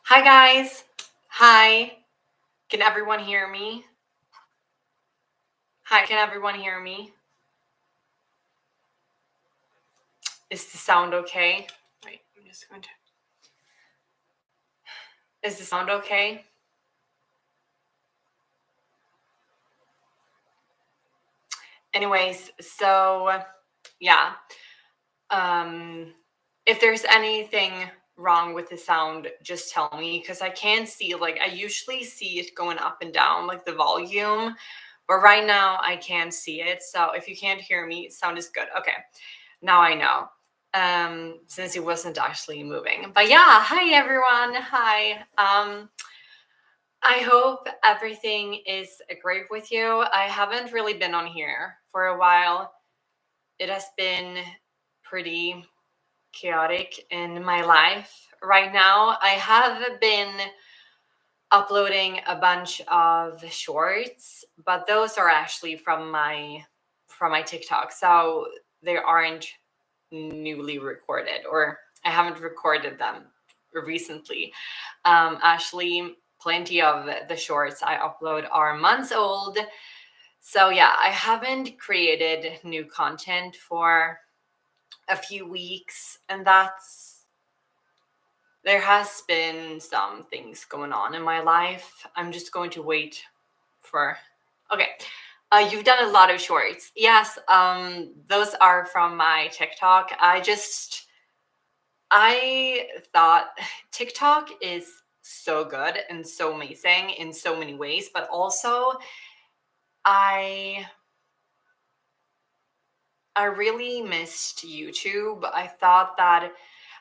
Hi guys. Hi. Can everyone hear me? Hi, can everyone hear me? Is the sound okay? Wait, I'm just going to. Is the sound okay? Anyways, so yeah. If there's anything wrong with the sound, just tell me because I can't see, like, I usually see it going up and down, like the volume, but right now I can't see it. So if you can't hear me, sound is good. Okay. Now I know. Since it wasn't actually moving. But yeah, hi everyone. Hi. I hope everything is great with you. I haven't really been on here for a while. It has been pretty chaotic in my life right now. I have been uploading a bunch of shorts, but those are actually from my TikTok. So they aren't newly recorded, or I haven't recorded them recently. Actually, plenty of the shorts I upload are months old. So yeah, I haven't created new content for a few weeks, and there has been some things going on in my life. I'm just going to wait for. Okay. You've done a lot of shorts. Yes, those are from my TikTok. I thought TikTok is so good and so amazing in so many ways, but also I I really missed YouTube.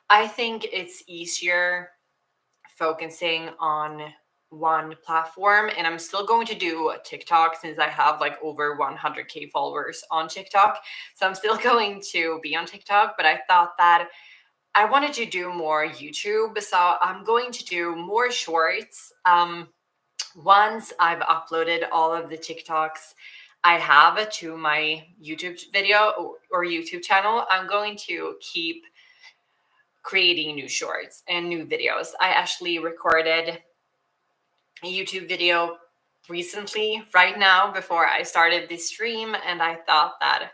I think it's easier focusing on one platform, and I'm still going to do TikTok since I have like over 100k followers on TikTok. So I'm still going to be on TikTok, but I thought that I wanted to do more YouTube, so I'm going to do more shorts. Once I've uploaded all of the TikToks I have to my YouTube video or YouTube channel, I'm going to keep creating new shorts and new videos. I actually recorded a YouTube video recently, right now, before I started this stream, and I thought that,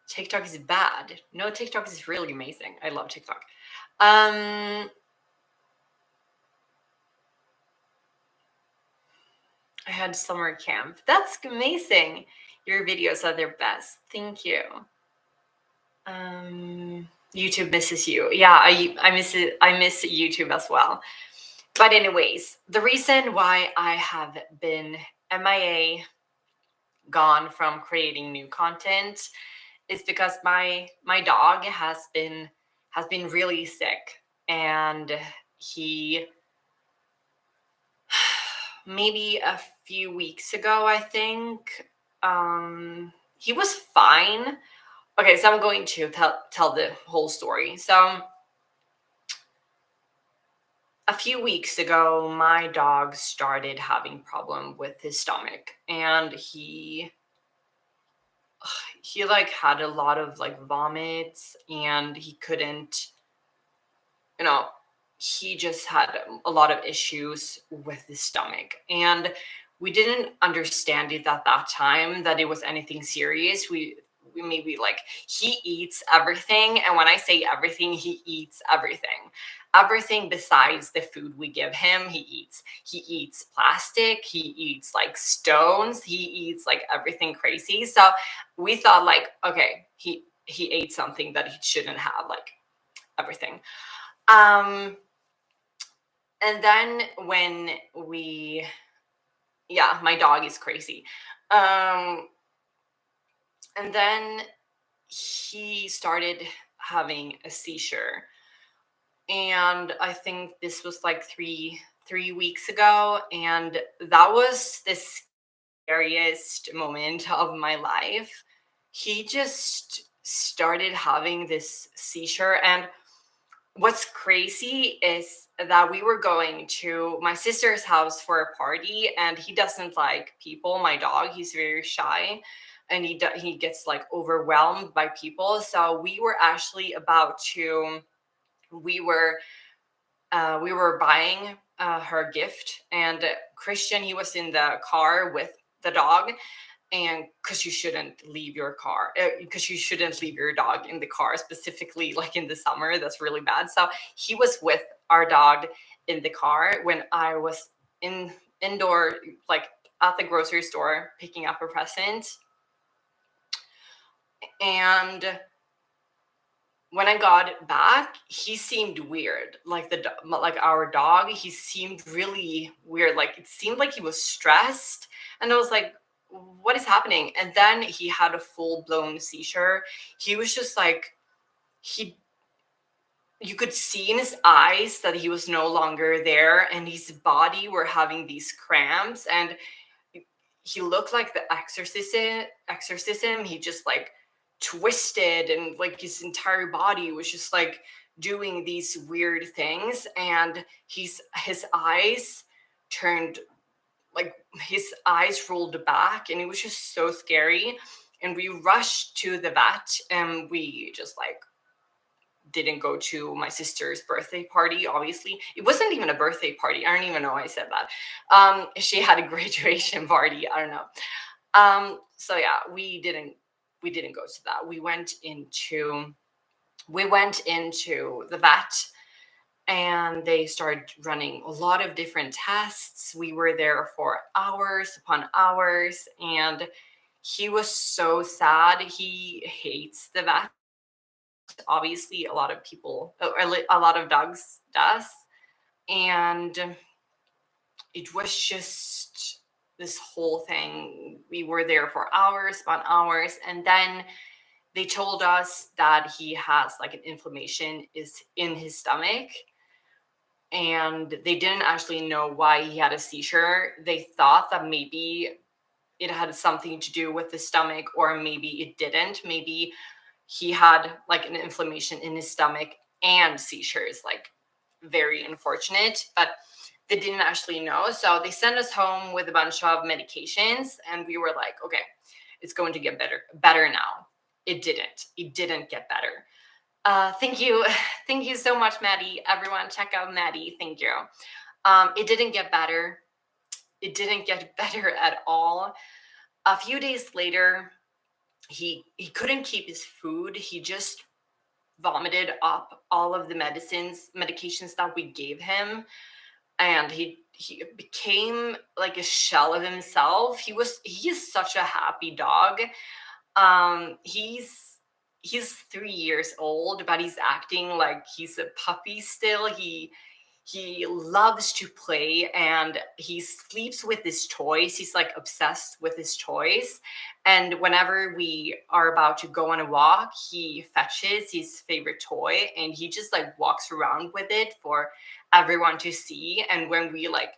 TikTok is bad. No, TikTok is really amazing. I love TikTok. I had summer camp. That's amazing. Your videos are their best. Thank you. YouTube misses you. Yeah, I miss it. I miss YouTube as well. But anyways, the reason why I have been MIA, gone from creating new content, is because my dog has been really sick, and he maybe a few weeks ago, I think, he was fine. Okay, so I'm going to tell the whole story. So a few weeks ago, my dog started having problem with his stomach, and he like had a lot of like vomits, and he couldn't, you know, he just had a lot of issues with his stomach, and we didn't understand it at that time that it was anything serious. We maybe, like, he eats everything, and when I say everything, he eats everything besides the food we give him. He eats plastic, he eats like stones, he eats like everything crazy. So we thought, like, okay, he ate something that he shouldn't have, like everything. um and then when we yeah, my dog is crazy. um and then he started having a seizure, and I think this was like three weeks ago, and that was the scariest moment of my life. He just started having this seizure, and what's crazy is that we were going to my sister's house for a party, and he doesn't like people. My dog, he's very shy, and he gets like overwhelmed by people. So we were actually about to we were buying her gift, and Christian, he was in the car with the dog, and because you shouldn't leave your car, because you shouldn't leave your dog in the car, specifically like in the summer. That's really bad. So he was with our dog in the car when I was indoor, like at the grocery store, picking up a present. And when I got back, he seemed weird. Like our dog, he seemed really weird. Like it seemed like he was stressed, and I was like, "What is happening?" And then he had a full blown seizure. He was just like he. You could see in his eyes that he was no longer there, and his body were having these cramps, and he looked like the exorcism. He just like twisted, and like his entire body was just like doing these weird things, and his eyes turned, like his eyes rolled back, and it was just so scary. And we rushed to the vet, and we just like didn't go to my sister's birthday party. Obviously, it wasn't even a birthday party. I don't even know why I said that. She had a graduation party. I don't know. So yeah, we didn't go to that. We went into the vet, and they started running a lot of different tests. We were there for hours upon hours, and he was so sad. He hates the vet. Obviously, a lot of people, a lot of dogs does. And it was just this whole thing. We were there for hours upon hours, and then they told us that he has like an inflammation is in his stomach, and they didn't actually know why he had a seizure. They thought that maybe it had something to do with the stomach, or maybe it didn't. Maybe he had like an inflammation in his stomach and seizures. Like, very unfortunate, but they didn't actually know. So they sent us home with a bunch of medications, and we were like, okay, it's going to get better now. It didn't get better. Thank you. Thank you so much, Maddie. Everyone, check out Maddie. Thank you. It didn't get better. It didn't get better at all. A few days later, he couldn't keep his food. He just vomited up all of the medications that we gave him, and he became like a shell of himself. He is such a happy dog. He's 3 years old, but he's acting like he's a puppy still. He loves to play, and he sleeps with his toys. He's like obsessed with his toys. And whenever we are about to go on a walk, he fetches his favorite toy, and he just like walks around with it for everyone to see. And when we like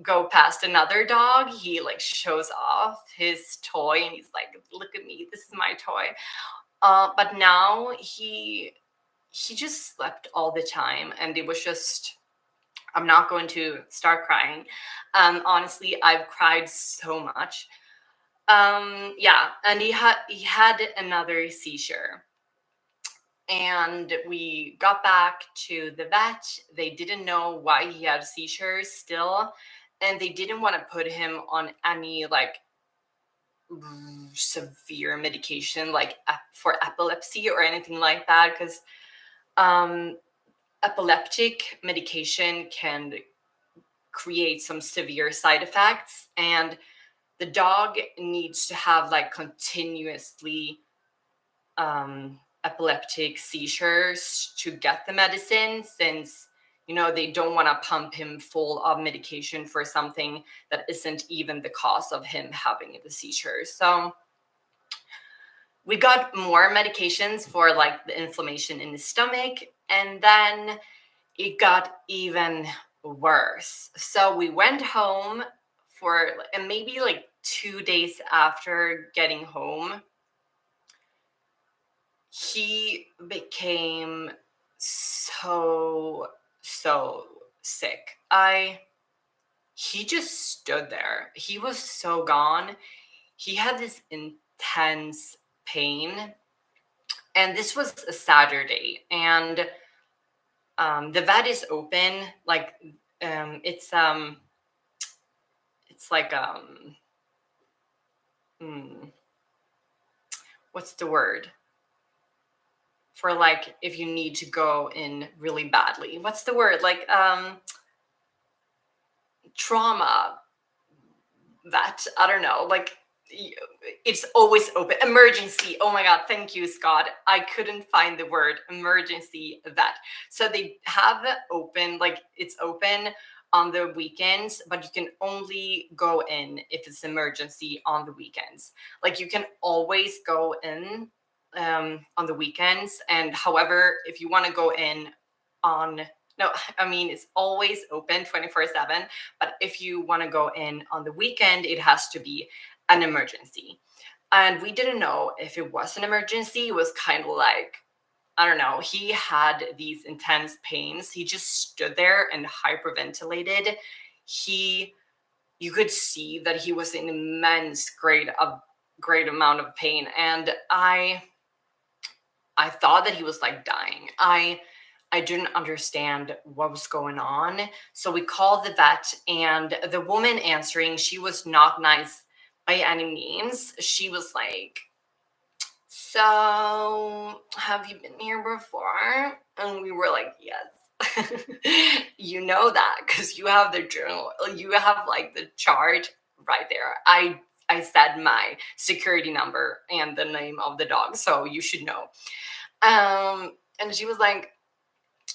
go past another dog, he like shows off his toy, and he's like, "Look at me, this is my toy." But now he just slept all the time, and it was just, I'm not going to start crying. Honestly, I've cried so much. Yeah, and he had another seizure, and we got back to the vet. They didn't know why he had seizures still, and they didn't want to put him on any like severe medication, like for epilepsy or anything like that, because um, epileptic medication can create some severe side effects, and the dog needs to have like continuously epileptic seizures to get the medicine, since they don't want to pump him full of medication for something that isn't even the cause of him having the seizures. So we got more medications for like the inflammation in his stomach, and then it got even worse. So we went home and maybe like 2 days after getting home, he became so sick. He just stood there. He was so gone. He had this intense pain. And this was a Saturday. And The vet is open, like it's like hmm, what's the word for, like, if you need to go in really badly? What's the word? Like trauma vet. I don't know. Like it's always open. Emergency. Oh my god, thank you, Scott. I couldn't find the word emergency vet. So they have it open, like it's open on the weekends, but you can only go in if it's emergency on the weekends. Like you can always go in on the weekends, and however, if you want to go in on no, I mean it's always open 24/7, but if you want to go in on the weekend, it has to be an emergency. And we didn't know if it was an emergency. It was kind of like, I don't know, he had these intense pains. He just stood there and hyperventilated. He, you could see that he was in immense great amount of pain. And I thought that he was like dying. I didn't understand what was going on. So we called the vet, and the woman answering, she was not nice by any means. She was like, "So, have you been here before?" And we were like, "Yes." You know that because you have the journal, you have like the chart right there. I said my security number and the name of the dog, so you should know. And she was like,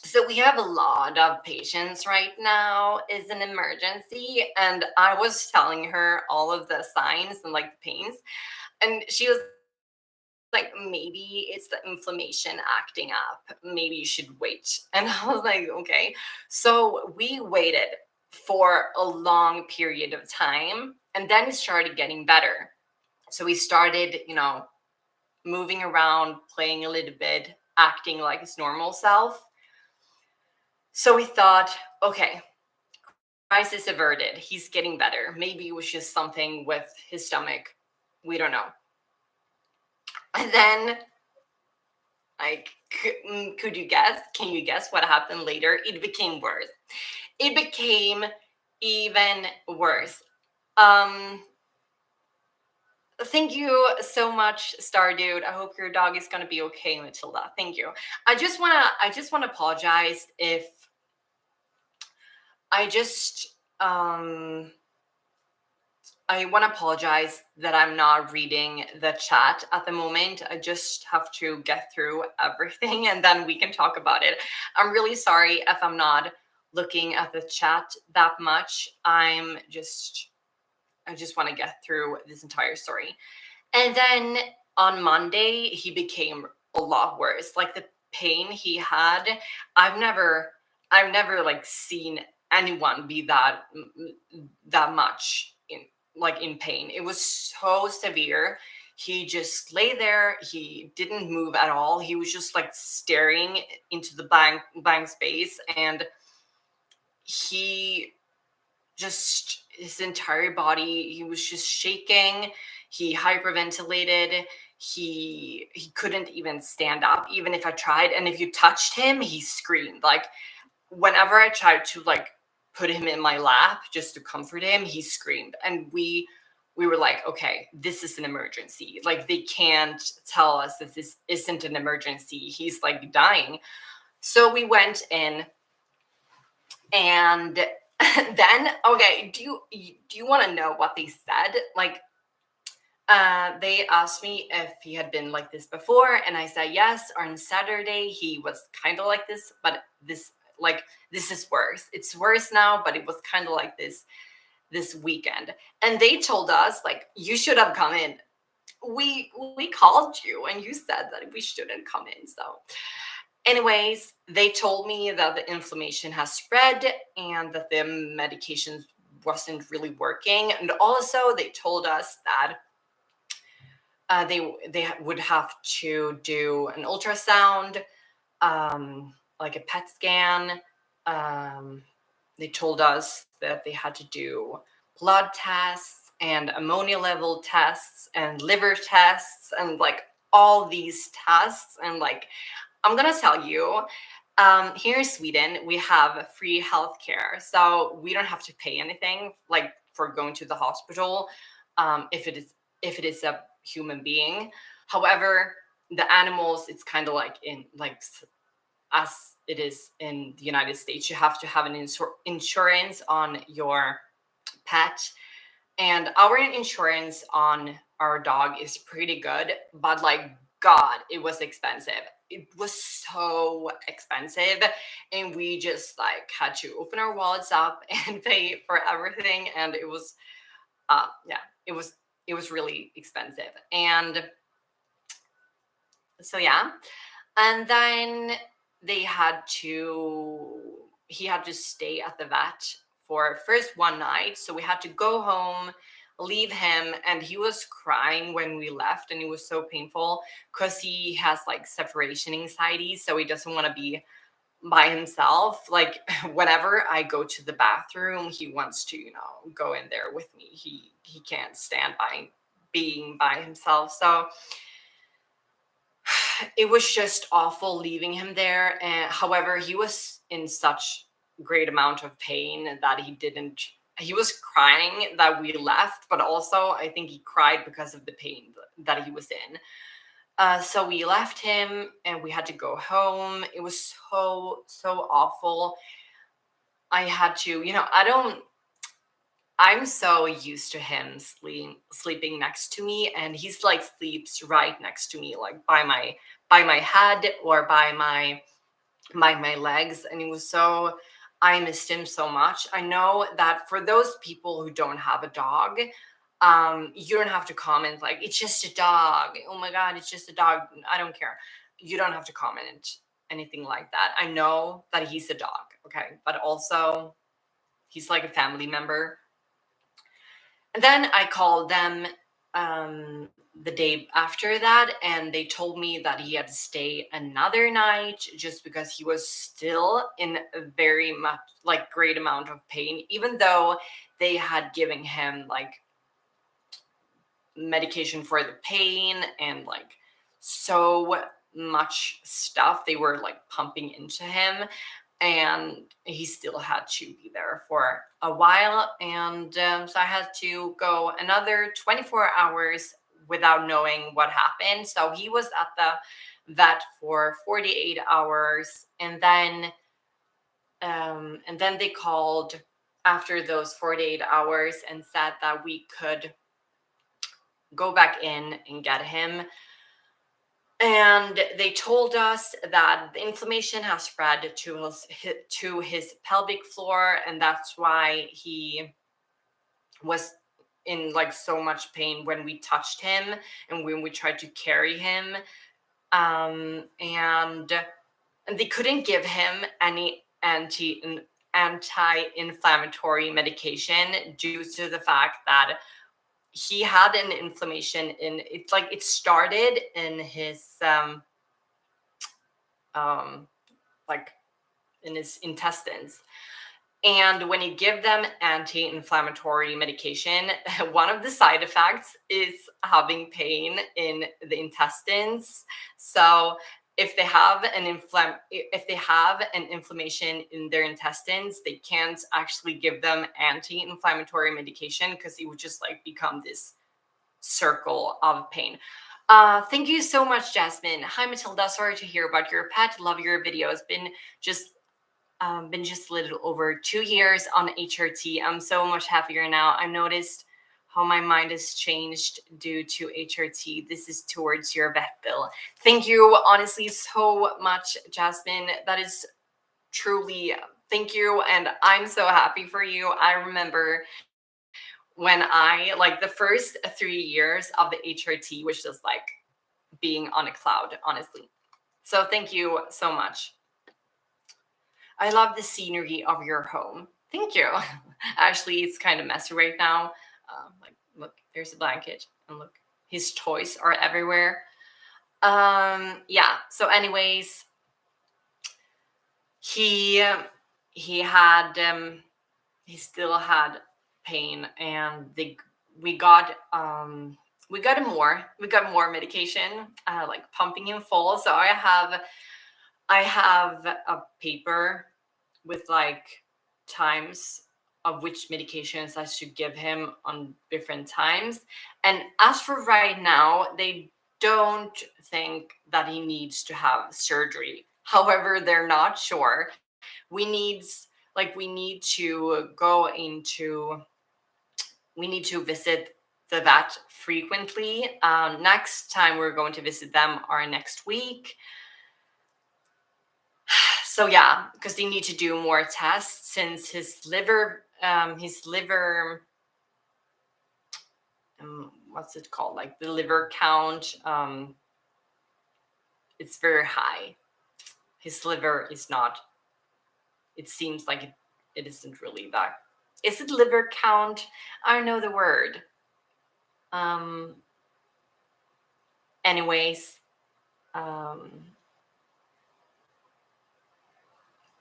so we have a lot of patients right now. Is an emergency. And I was telling her all of the signs and like the pains. And she was like, maybe it's the inflammation acting up. Maybe you should wait. And I was like, okay. So we waited for a long period of time. And then it started getting better. So we started, moving around, playing a little bit, acting like his normal self. So we thought, okay, crisis averted. He's getting better. Maybe it was just something with his stomach. We don't know. And then, like, could you guess? Can you guess what happened later? It became worse. It became even worse. Um, Thank you so much, Star Dude. I hope your dog is gonna be okay, Matilda. Thank you. I just wanna apologize if I just I want to apologize that I'm not reading the chat at the moment. I just have to get through everything and then we can talk about it. I'm really sorry if I'm not looking at the chat that much. I just want to get through this entire story. And then on Monday, he became a lot worse. Like the pain he had, I've never, I've never like seen anyone be that much in pain. It was so severe. He just lay there. He didn't move at all. He was just like staring into the blank space, and he just his entire body, he was just shaking. He hyperventilated. He couldn't even stand up even if I tried, and if you touched him he screamed. Like whenever I tried to like put him in my lap just to comfort him, he screamed. And we were like, okay, this is an emergency. Like they can't tell us that this isn't an emergency. He's like dying. So we went in, and then okay, do you want to know what they said? Like they asked me if he had been like this before, and I said yes. On Saturday he was kind of like this, but this is worse. It's worse now, but it was kind of like this weekend. And they told us like, you should have come in. We called you and you said that we shouldn't come in. So anyways, they told me that the inflammation has spread and that the medication wasn't really working. And also they told us that they would have to do an ultrasound, like a PET scan. They told us that they had to do blood tests and ammonia level tests and liver tests and like all these tests. And like, I'm gonna tell you, Here in Sweden, we have free healthcare, so we don't have to pay anything, like for going to the hospital, if it is a human being. However, the animals, it's kind of like as it is in the United States. You have to have an insurance on your pet, and our insurance on our dog is pretty good, but like, God, it was expensive. It was so expensive, and we just like had to open our wallets up and pay for everything, and it was yeah, it was really expensive. And so yeah, and then they had to he had to stay at the vet for first one night, so we had to go home, leave him, and he was crying when we left, and it was so painful because he has like separation anxiety, so he doesn't want to be by himself. Like whenever I go to the bathroom, he wants to go in there with me. He can't stand by being by himself. So it was just awful leaving him there. And however, he was in such great amount of pain that he was crying that we left, but also I think he cried because of the pain that he was in. So we left him and we had to go home. It was so awful. I had to, I'm so used to him sleeping next to me, and he's like sleeps right next to me, like by my head or by my legs, and it was so I missed him so much. I know that for those people who don't have a dog, you don't have to comment like it's just a dog. Oh my God, it's just a dog. I don't care. You don't have to comment anything like that. I know that he's a dog, okay, but also he's like a family member. And then I called them the day after that, and they told me that he had to stay another night just because he was still in a very much like great amount of pain, even though they had given him like medication for the pain and like so much stuff they were like pumping into him, and he still had to be there for a while. And so I had to go another 24 hours without knowing what happened. So he was at the vet for 48 hours, and then they called after those 48 hours and said that we could go back in and get him. And they told us that the inflammation has spread to his pelvic floor, and that's why he was in like so much pain when we touched him and when we tried to carry him. And they couldn't give him any anti-inflammatory medication due to the fact that he had an inflammation in it's like it started in his um like in his intestines. And when you give them anti-inflammatory medication, one of the side effects is having pain in the intestines. So if they have an inflammation in their intestines, they can't actually give them anti-inflammatory medication because it would just like become this circle of pain. Thank you so much, Jasmine. Hi, Matilda. Sorry to hear about your pet. Love your videos. Just been just a little over 2 years on HRT. I'm so much happier now. I noticed how my mind has changed due to HRT. This is towards your vet bill. Thank you, honestly, so much, Jasmine. That is truly thank you, and I'm so happy for you. I remember when I like the first 3 years of the HRT was just like being on a cloud, honestly. So thank you so much. I love the scenery of your home. Thank you. Actually, it's kind of messy right now. Like, look, there's a blanket, and look, his toys are everywhere. Yeah. So, anyways, he he had he still had pain, and we got we got more medication, like pumping him full. So I have I have a paper with like times of which medications I should give him on different times. And as for right now, they don't think that he needs to have surgery. However, they're not sure. We need to go into we need to visit the vet frequently. Next time we're going to visit them are next week. So yeah, because they need to do more tests since his liver, what's it called? Like the liver count, it's very high. His liver is not. It seems like it isn't really that. Is it liver count? I don't know the word. Um. Anyways, um,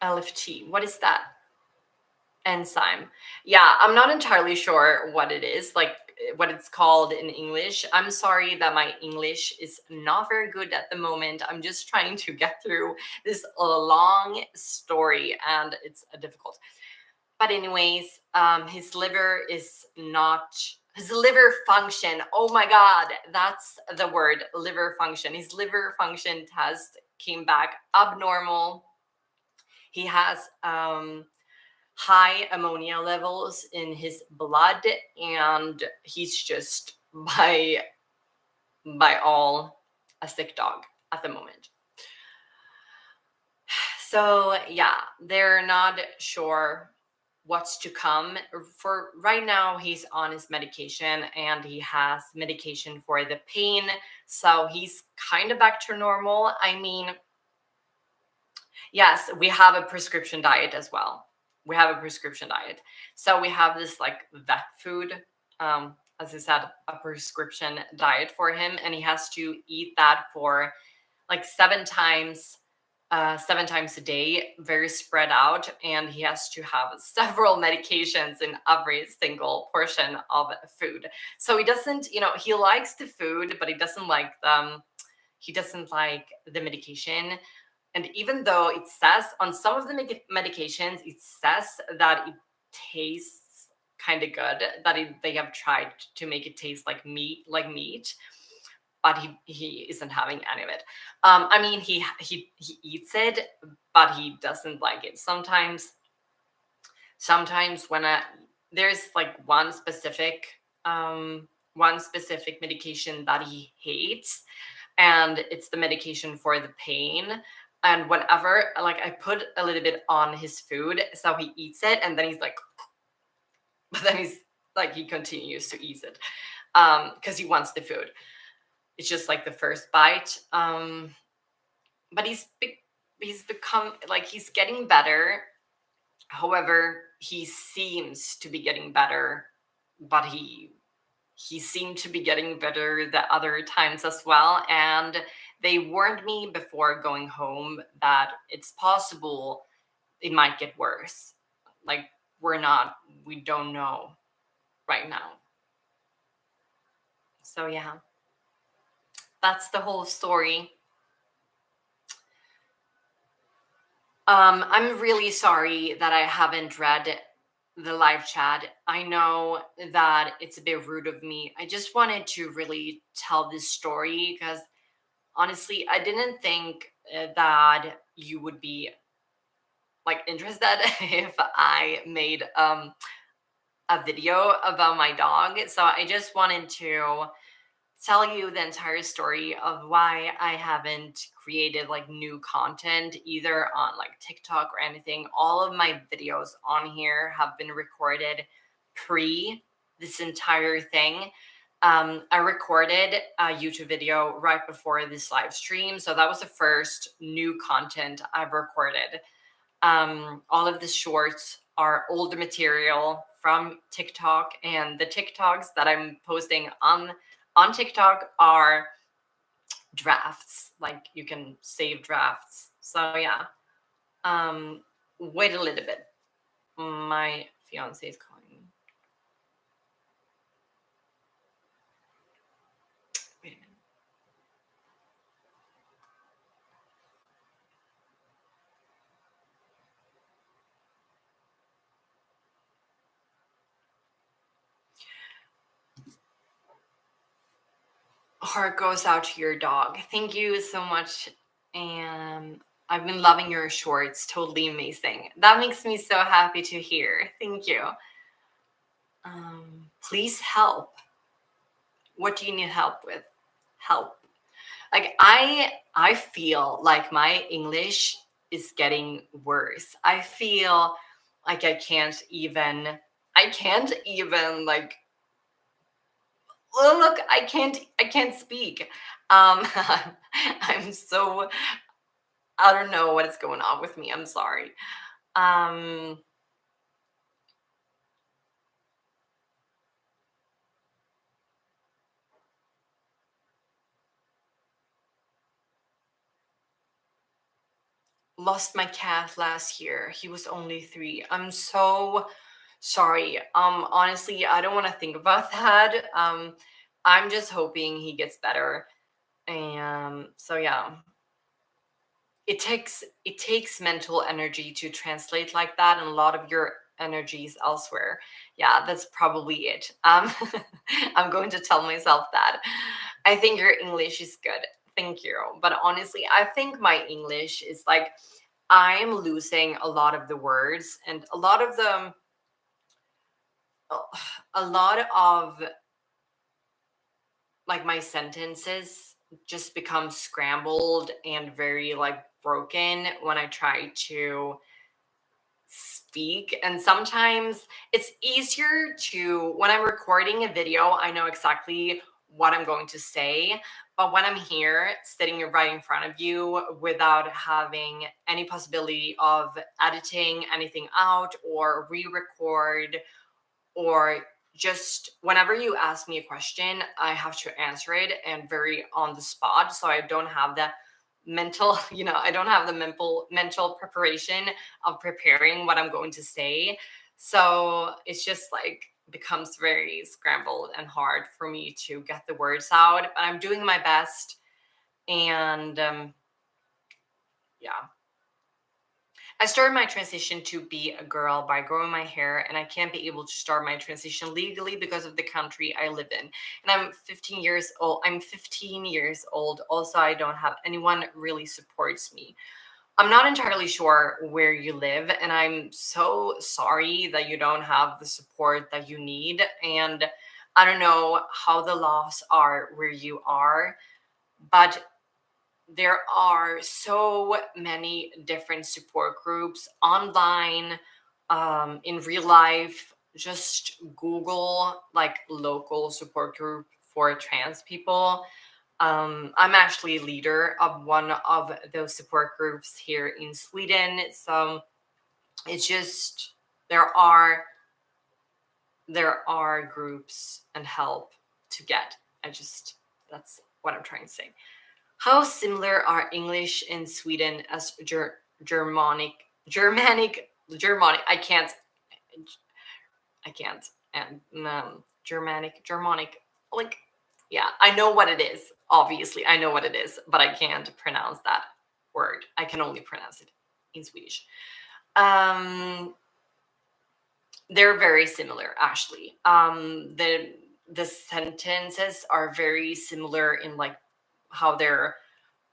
LFT. What is that? Enzyme. Yeah, I'm not entirely sure what it is, like what it's called in English. I'm sorry that my English is not very good at the moment. I'm just trying to get through this long story and it's difficult. But anyways, his liver is not his liver function. Oh my god, that's the word, liver function. His liver function test came back abnormal. He has high ammonia levels in his blood, and he's just by all a sick dog at the moment. So yeah, they're not sure what's to come. For right now, he's on his medication and he has medication for the pain, so he's kind of back to normal. I mean, yes, we have a prescription diet as well. We have a prescription diet. So we have this like vet food, as I said, a prescription diet for him, and he has to eat that for like 7 times a day, very spread out, and he has to have several medications in every single portion of food. So he doesn't, he likes the food, but he doesn't like them. He doesn't like the medication. And even though it says on some of the medications, it says that it tastes kind of good, that they have tried to make it taste like meat, but he isn't having any of it. I mean, he eats it, but he doesn't like it. Sometimes when there's like one specific medication that he hates, and it's the medication for the pain. And whenever like I put a little bit on his food, so he eats it, and then he's like, but then he's like he continues to eat it because he wants the food. It's just like the first bite. But he's become like he's getting better. However, he seems to be getting better, but he seemed to be getting better the other times as well. And they warned me before going home that it's possible it might get worse. Like we don't know right now. So yeah, that's the whole story. I'm really sorry that I haven't read the live chat. I know that it's a bit rude of me. I just wanted to really tell this story because honestly, I didn't think that you would be like interested if I made a video about my dog. So I just wanted to tell you the entire story of why I haven't created like new content either on like TikTok or anything. All of my videos on here have been recorded pre this entire thing. I recorded a YouTube video right before this live stream. So that was the first new content I've recorded. All of the shorts are older material from TikTok, and the TikToks that I'm posting on TikTok are drafts. Like you can save drafts. So yeah. Wait a little bit. My fiance is calling me. Wait a minute. Heart goes out to your dog. Thank you so much. And I've been loving your shorts. Totally amazing. That makes me so happy to hear. Thank you. Please help. What do you need help with? Help. Like I feel like my English is getting worse. I feel like I can't even like, well, look, I can't speak. I'm so, I don't know what is going on with me. I'm sorry. Um Lost my cat last year. He was only 3. I'm so sorry. Honestly, I don't want to think about that. I'm just hoping he gets better. And so yeah, it takes mental energy to translate like that, and a lot of your energy is elsewhere. Yeah, that's probably it. I'm going to tell myself that. I think your English is good. Thank you. But honestly, I think my English is like, I'm losing a lot of the words, and a lot of like my sentences just become scrambled and very like broken when I try to speak. And sometimes it's easier to, when I'm recording a video, I know exactly what I'm going to say. But when I'm here sitting right in front of you without having any possibility of editing anything out or re-record, or just whenever you ask me a question, I have to answer it and very on the spot. So I don't have the mental, I don't have the mental preparation of preparing what I'm going to say. So it's just like becomes very scrambled and hard for me to get the words out. But I'm doing my best. And yeah. I started my transition to be a girl by growing my hair, and I can't be able to start my transition legally because of the country I live in. And I'm 15 years old. I'm 15 years old. Also, I don't have anyone really supports me. I'm not entirely sure where you live, and I'm so sorry that you don't have the support that you need. And I don't know how the laws are where you are, but there are so many different support groups online, in real life. Just Google like local support group for trans people. I'm actually leader of one of those support groups here in Sweden. So it's just, there are there are groups and help to get. I just, that's what I'm trying to say. How similar are English in Sweden as Germanic? Germanic. I can't. And Germanic. Like, yeah, I know what it is. Obviously, I know what it is, but I can't pronounce that word. I can only pronounce it in Swedish. Um, they're very similar, actually. The sentences are very similar in like how they're,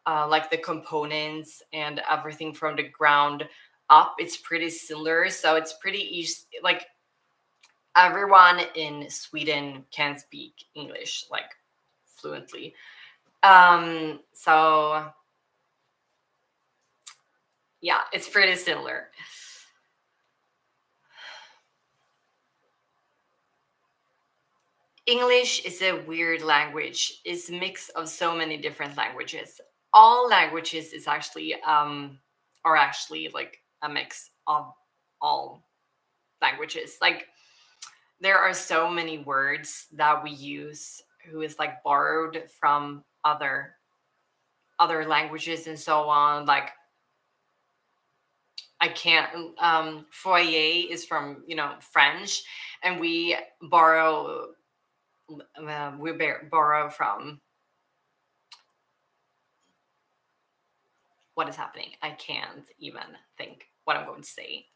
like the components and everything from the ground up. It's pretty similar, so it's pretty easy. Like, everyone in Sweden can speak English like fluently. So yeah, it's pretty similar. English is a weird language. It's a mix of so many different languages. All languages is actually are actually like a mix of all languages. Like, there are so many words that we use who is like borrowed from other languages and so on. Like, I can't, foyer is from, French, and borrow from, what is happening? I can't even think what I'm going to say.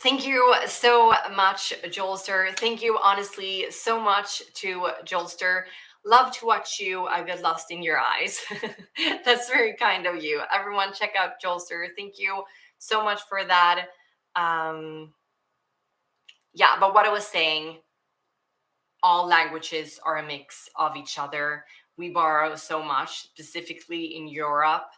Thank you so much, Jolster. Thank you, honestly, so much to Jolster. Love to watch you. I get lost in your eyes. That's very kind of you. Everyone, check out Jolster. Thank you so much for that. Um, yeah, but what I was saying, all languages are a mix of each other. We borrow so much, specifically in Europe.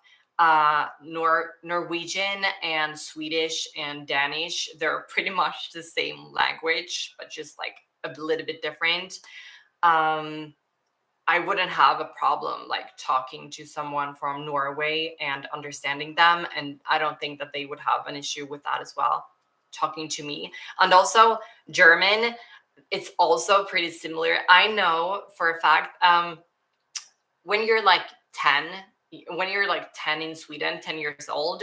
Norwegian and Swedish and Danish, they're pretty much the same language, but just like a little bit different. Um, I wouldn't have a problem like talking to someone from Norway and understanding them. And I don't think that they would have an issue with that as well, talking to me. And also, German, it's also pretty similar. I know for a fact, when you're like 10, when you're like 10 in Sweden, 10 years old,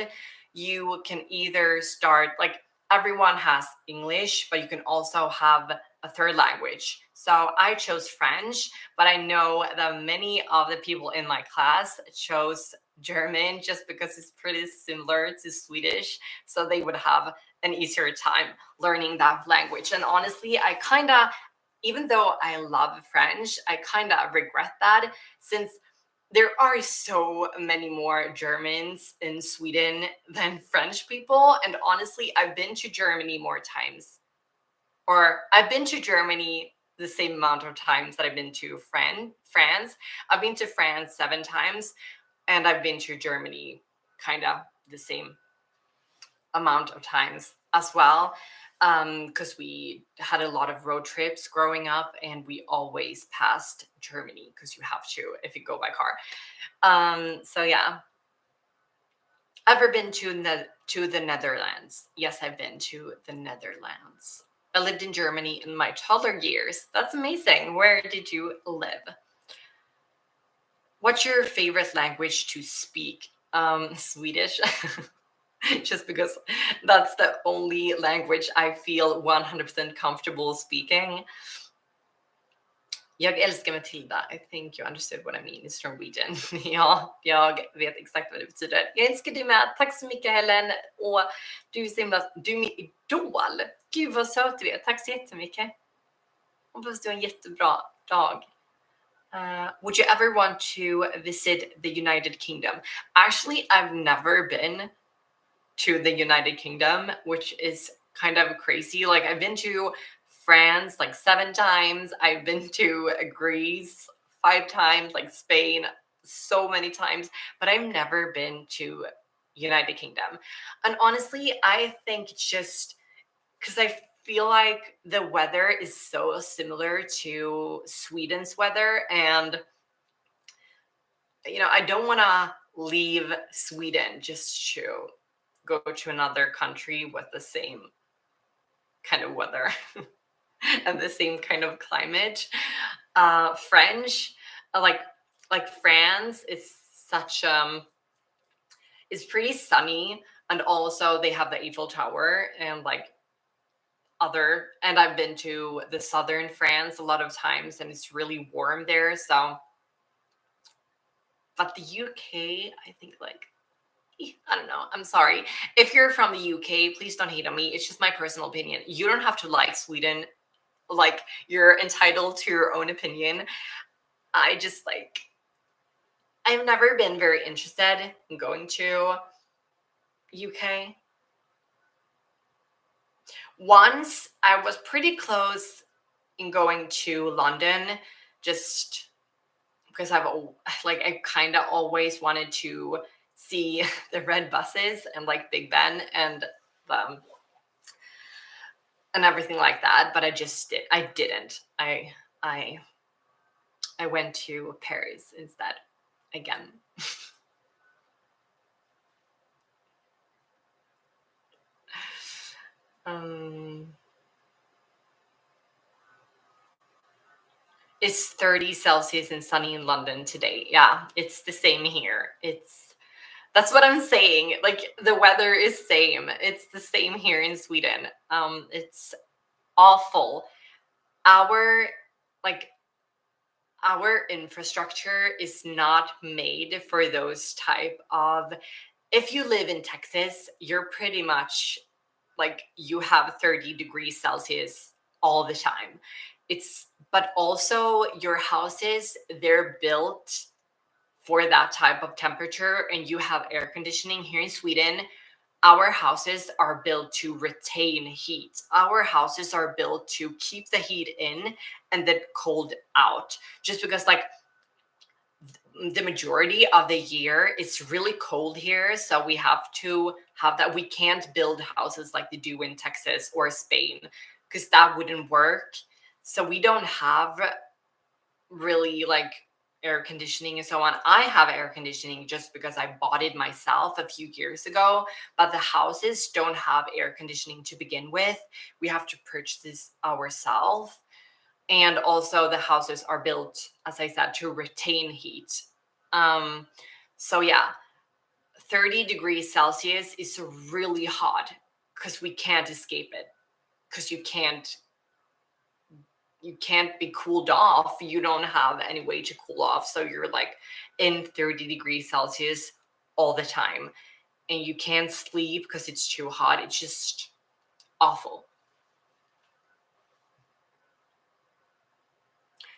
you can either start like everyone has English, but you can also have a third language. So I chose French, but I know that many of the people in my class chose German just because it's pretty similar to Swedish. So they would have an easier time learning that language. And honestly, I kind of, even though I love French, I kind of regret that, since there are so many more Germans in Sweden than French people. And honestly, I've been to Germany more times, or I've been to Germany the same amount of times that I've been to France. I've been to France 7 times, and I've been to Germany kind of the same amount of times as well, because we had a lot of road trips growing up, and we always passed Germany because you have to if you go by car. So yeah, ever been to the Netherlands? Yes, I've been to the Netherlands. I lived in Germany in my toddler years. That's amazing. Where did you live? What's your favorite language to speak? Swedish. Just because that's the only language I feel 100% comfortable speaking. Jag älskar Mathilda. I think you understood what I mean. It's Norwegian. Ja, jag vet exakt vad det betyder. Jag älskar dig med. Tack så mycket, Helen. Och du är så himla... Du är min idol. Gud vad söt du är. Tack så jättemycket. Hoppas du har en jättebra dag. Would you ever want to visit the United Kingdom? Actually, I've never been to the United Kingdom, which is kind of crazy. Like, I've been to France like 7 times. I've been to Greece 5 times, like Spain so many times, but I've never been to United Kingdom. And honestly, I think it's just because I feel like the weather is so similar to Sweden's weather, and I don't want to leave Sweden just to go to another country with the same kind of weather and the same kind of climate. French, like France is such it's pretty sunny, and also they have the Eiffel Tower and and I've been to the southern France a lot of times, and it's really warm there. So, but the UK, I think I don't know. I'm sorry. If you're from the UK, please don't hate on me. It's just my personal opinion. You don't have to like Sweden. Like, you're entitled to your own opinion. I just I've never been very interested in going to UK. Once I was pretty close in going to London, just because I kind of always wanted to see the red buses and like Big Ben and everything like that, but I didn't. I went to Paris instead again. It's 30 Celsius and sunny in London today. Yeah, it's the same here. That's what I'm saying. Like, the weather is same. It's the same here in Sweden. It's awful. Our infrastructure is not made for those type of. If you live in Texas, you're pretty much like you have 30 degrees Celsius all the time. But also your houses, they're built for that type of temperature, and you have air conditioning here in Sweden. Our houses are built to retain heat. Our houses are built to keep the heat in and the cold out. Just because, like, the majority of the year it's really cold here, so we have to have that. We can't build houses like they do in Texas or Spain because that wouldn't work. So we don't have really like air conditioning and so on. I have air conditioning just because I bought it myself a few years ago, but the houses don't have air conditioning to begin with. We have to purchase this ourselves. And also the houses are built, as I said, to retain heat. Um, so yeah, 30 degrees Celsius is really hot because we can't escape it. Because you can't be cooled off. You don't have any way to cool off. So you're like in 30 degrees Celsius all the time. And you can't sleep because it's too hot. It's just awful.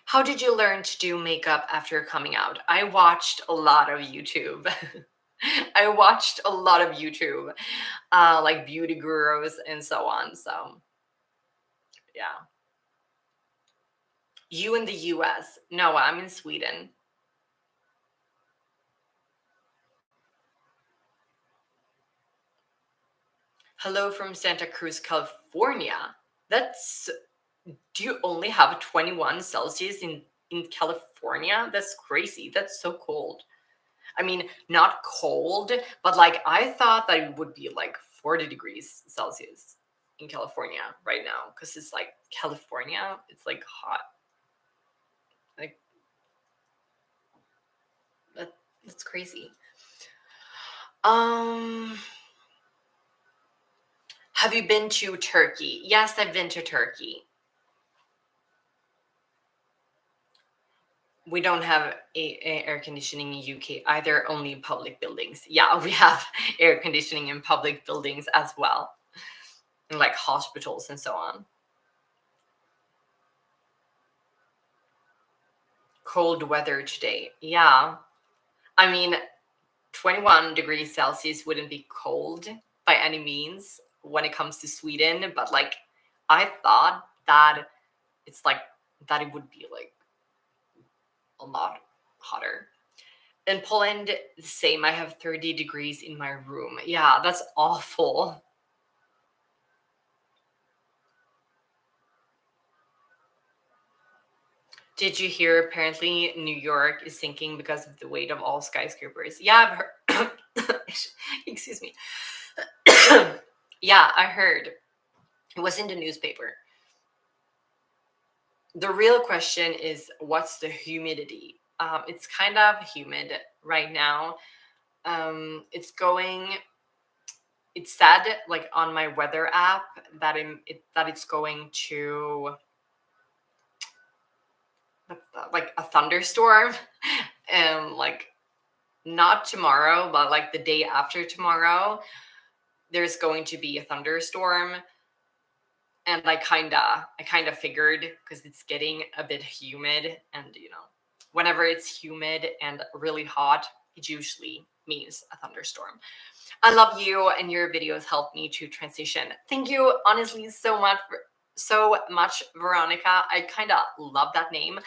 How did you learn to do makeup after coming out? I watched a lot of YouTube. I watched a lot of YouTube, like beauty gurus and so on. So, yeah. You in the US? No, I'm in Sweden. Hello from Santa Cruz, California. That's, do you only have 21 Celsius in California? That's crazy. That's so cold. I mean, not cold, but like I thought that it would be like 40 degrees Celsius in California right now because it's like California, it's like hot. Like that, that's crazy. Um, have you been to Turkey? Yes, I've been to Turkey. We don't have air conditioning in UK either, only public buildings. Yeah, we have air conditioning in public buildings as well, and like hospitals and so on. Cold weather today. Yeah. I mean, 21 degrees Celsius wouldn't be cold by any means when it comes to Sweden, but like I thought that it's like that it would be like a lot hotter. In Poland, the same. I have 30 degrees in my room. Yeah, that's awful. Did you hear apparently New York is sinking because of the weight of all skyscrapers? Yeah, I've heard. Excuse me. Yeah, I heard. It was in the newspaper. The real question is what's the humidity? It's kind of humid right now. It's going. It said like on my weather app that that it's going to like a thunderstorm, and like not tomorrow, but like the day after tomorrow, there's going to be a thunderstorm. And I kind of figured because it's getting a bit humid, and whenever it's humid and really hot, it usually means a thunderstorm. I love you, and your videos help me to transition. Thank you honestly so much, Veronica. I kind of love that name.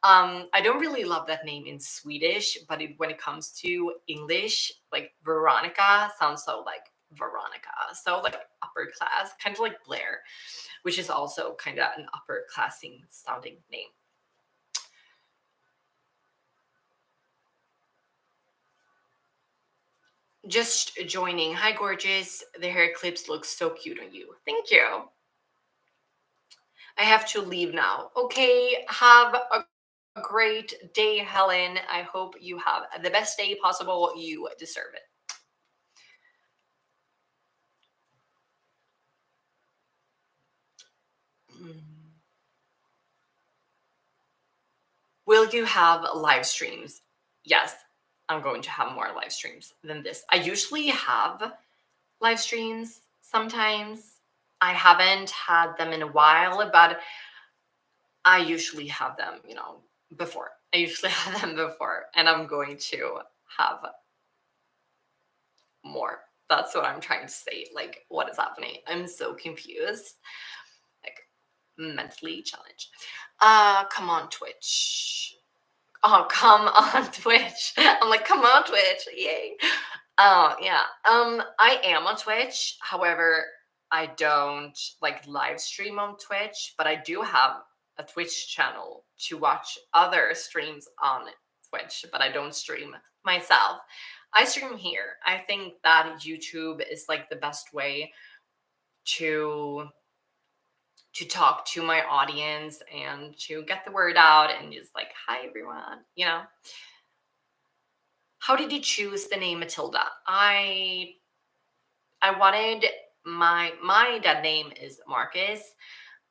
I don't really love that name in Swedish, but when it comes to English, like Veronica sounds so like Veronica, so like upper class, kind of like Blair, which is also kind of an upper classing sounding name. Just joining. Hi, gorgeous. The hair clips look so cute on you. Thank you. I have to leave now. Okay, have a great day, Helen. I hope you have the best day possible. You deserve it. Will you have live streams? Yes, I'm going to have more live streams than this. I usually have live streams sometimes, I haven't had them in a while, but I usually have them, before. I usually have them before, and I'm going to have more. That's what I'm trying to say. Like, what is happening? I'm so confused. Like, mentally challenged. Come on, Twitch. Oh, come on, Twitch. I'm like, come on, Twitch. Yay. Oh, yeah. I am on Twitch. However, I don't like live stream on Twitch, but I do have a Twitch channel to watch other streams on Twitch, but I don't stream myself. I stream here. I think that YouTube is like the best way to talk to my audience and to get the word out and just like, hi everyone. How did you choose the name Matilda? I wanted my dead name is Marcus,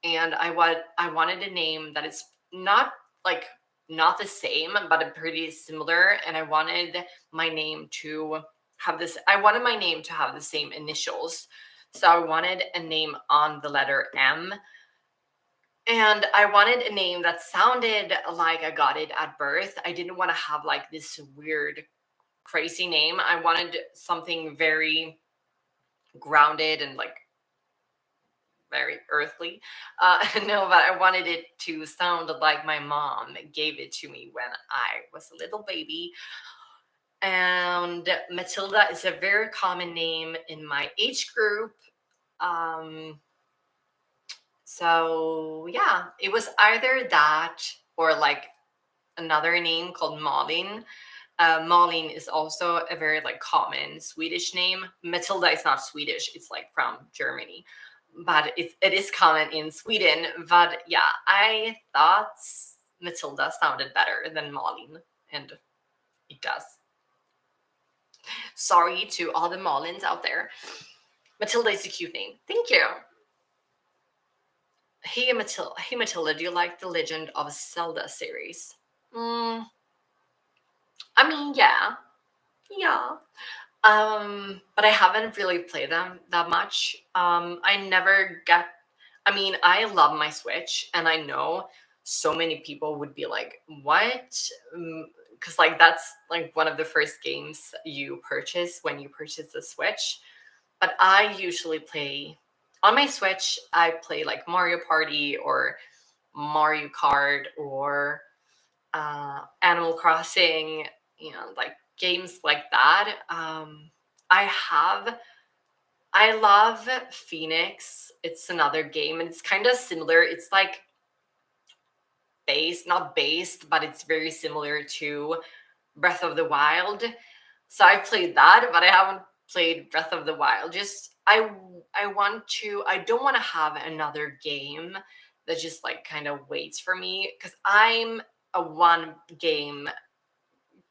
and I wanted a name that is not like not the same, but a pretty similar. And I wanted my name to have the same initials. So I wanted a name on the letter M, and I wanted a name that sounded like I got it at birth. I didn't want to have like this weird, crazy name. I wanted something very grounded and like very earthly. No, but I wanted it to sound like my mom gave it to me when I was a little baby. And Matilda is a very common name in my age group. Um, so yeah, it was either that or like another name called Malin. Malin is also a very like common Swedish name. Matilda is not Swedish; it's like from Germany, but it is common in Sweden. But yeah, I thought Matilda sounded better than Malin, and it does. Sorry to all the Malins out there. Matilda is a cute name. Thank you. Hey Matilda, do you like the Legend of Zelda series? Mm, I mean, yeah. But I haven't really played them that much. I mean, I love my Switch, and I know so many people would be like, "What?" Because like that's like one of the first games you purchase when you purchase the Switch. But I usually play on my Switch. I play like Mario Party or Mario Kart or Animal Crossing, like games like that. I have, I love Phoenix. It's another game, and it's kind of similar. It's like not based, but it's very similar to Breath of the Wild. So I played that, but I haven't played Breath of the Wild. Just I don't want to have another game that just like kind of waits for me, because I'm a one game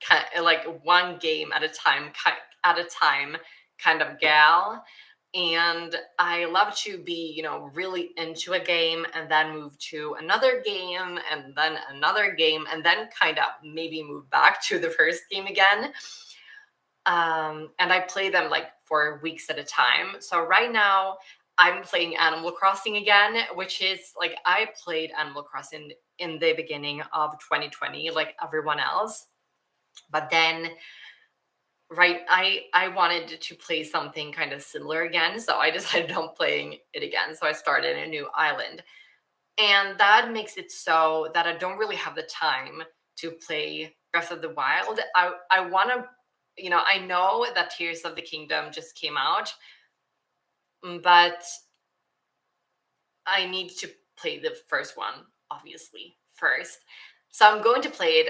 at a time kind of gal. And I love to be, really into a game and then move to another game and then another game and then kind of maybe move back to the first game again. And I play them like for weeks at a time. So right now I'm playing Animal Crossing again, which is like I played Animal Crossing in the beginning of 2020, like everyone else. But then I wanted to play something kind of similar again, so I decided on playing it again. So I started a new island, and that makes it so that I don't really have the time to play Breath of the Wild. I want to, I know that Tears of the Kingdom just came out, but I need to play the first one, obviously, first. So I'm going to play it.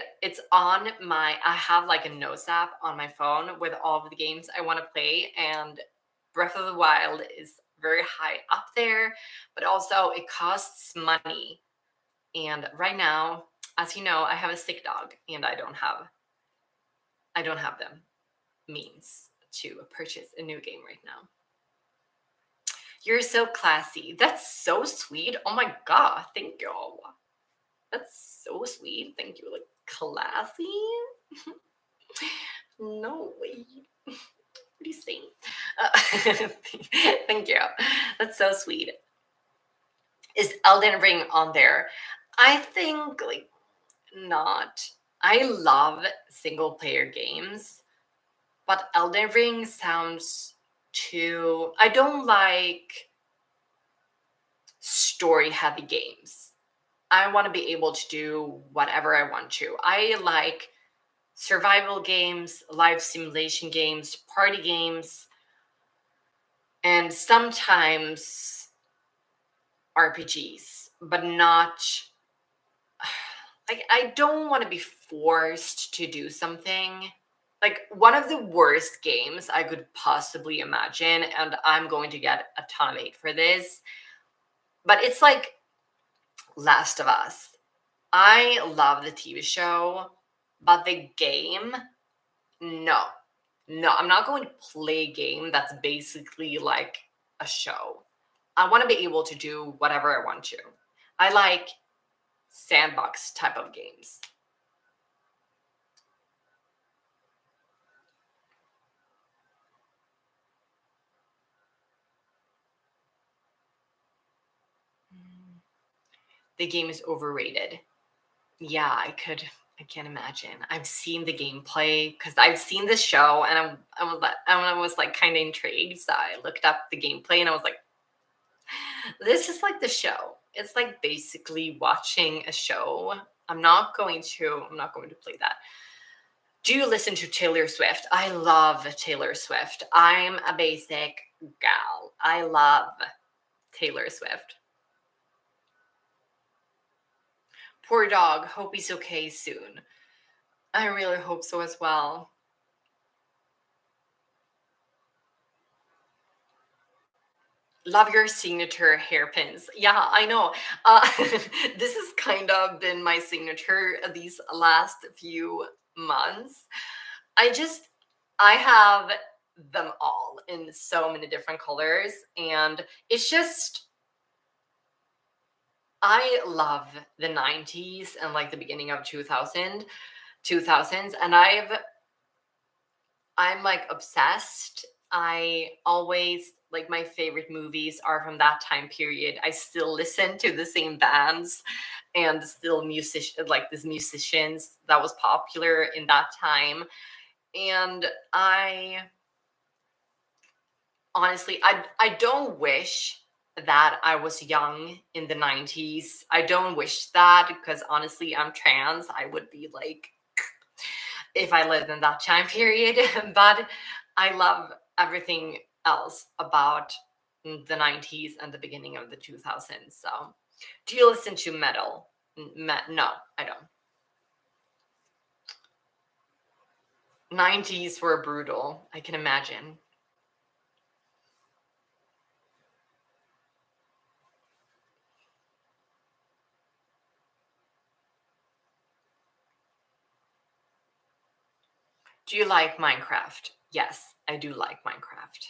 I have like a notes app on my phone with all of the games I want to play. And Breath of the Wild is very high up there, but also it costs money. And right now, as you know, I have a sick dog and I don't have them means to purchase a new game right now. You're so classy. That's so sweet. Oh my God. Thank you. That's so sweet. Thank you. Like, classy? No way. What are you saying? Uh, thank you. That's so sweet. Is Elden Ring on there? I think like not. I love single player games, but Elden Ring sounds too. I don't like story heavy games. I want to be able to do whatever I want to. I like survival games, life simulation games, party games, and sometimes RPGs, but not like I don't want to be forced to do something. Like one of the worst games I could possibly imagine, and I'm going to get a ton of hate for this, but it's like Last of Us. I love the TV show, but the game, no. No, I'm not going to play a game that's basically like a show. I want to be able to do whatever I want to. I like sandbox type of games. The game is overrated. Yeah, I can't imagine. I've seen the gameplay because I've seen the show and I was like kind of intrigued. So I looked up the gameplay and I was like, this is like the show. It's like basically watching a show. I'm not going to play that. Do you listen to Taylor Swift? I love Taylor Swift. I'm a basic gal. I love Taylor Swift. Poor dog. Hope he's okay soon. I really hope so as well. Love your signature hairpins. Yeah, I know. This has kind of been my signature these last few months. I just, I have them all in so many different colors. And it's just, I love the 90s and like the beginning of 2000s. And I'm like obsessed. I always like my favorite movies are from that time period. I still listen to the same bands and still these musicians that was popular in that time. And I honestly I don't wish that I was young in the 90s. I don't wish that because honestly I'm trans. I would be like if I lived in that time period. But I love everything else about the 90s and the beginning of the 2000s. So, do you listen to metal? No, I don't. 90s were brutal. I can imagine. Do you like Minecraft? Yes, I do like Minecraft.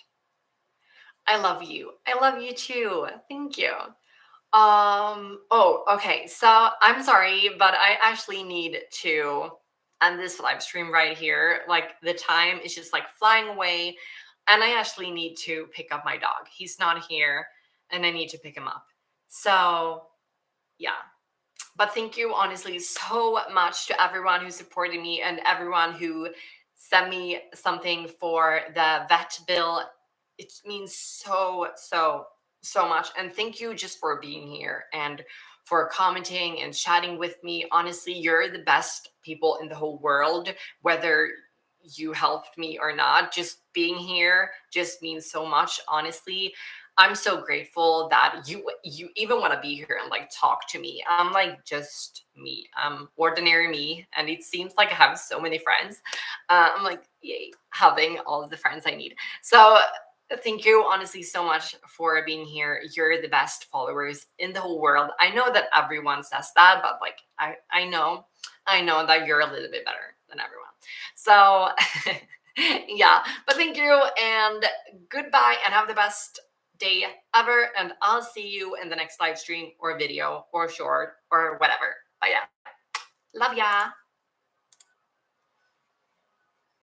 I love you. I love you too. Thank you. Oh, okay. So I'm sorry, but I actually need to end this live stream right here. Like the time is just like flying away, and I actually need to pick up my dog. He's not here, and I need to pick him up. So, yeah. But thank you honestly so much to everyone who supported me and everyone who sent me something for the vet bill. It means so much. And thank you just for being here and for commenting and chatting with me. Honestly, you're the best people in the whole world, whether you helped me or not. Just being here just means so much, honestly. I'm so grateful that you even want to be here and like talk to me. I'm like just me. I'm ordinary me, and it seems like I have so many friends. I'm like yay, having all of the friends I need. So thank you honestly so much for being here. You're the best followers in the whole world. I know that everyone says that, but like I know that you're a little bit better than everyone. So yeah, but thank you and goodbye and have the best day ever. And I'll see you in the next live stream or video or short or whatever. But yeah, love ya.